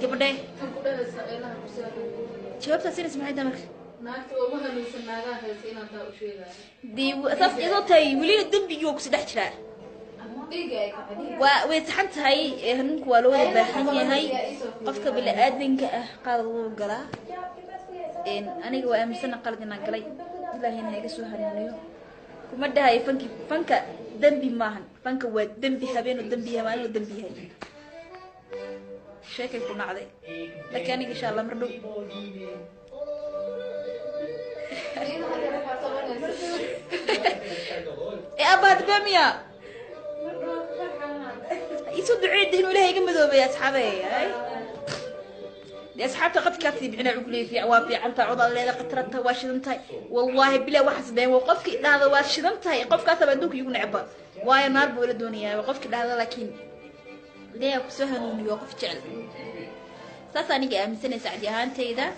gabadhe jawaabta sinas maxay damar dii saas idoo tahay weli dambiga ku saddex jira way saxan tahay ninku waa loo wada baahan yahay qofka bini aadanka ah qalad uu galaa aniga waa aaminsan qalad inaan galay ilaahayna iga soo hanuuniyo kuma dhahay fanka dambi maahan fanka waa dambi habeen oo dambi yahay maalin oo dambi yahay sheekay ku nacday laakiin aniga insha Allah mar dhow abad bamiya يسود عيد إنه له يجمدوا بيا أصحابي يا أصحابته قد كاتي بعنا عقلي في عوافي عن تعوض الليلة قطرتها واشدنتها والله بلا واحد بين وقفك هذا واشدنتها قف كاتب عندك يكون عبا وايا نار بولا الدنيا وقفك هذا لكن ليه كسهل إنه يوقف جعل ثاني جاء من سنة سعدي هانتي إذا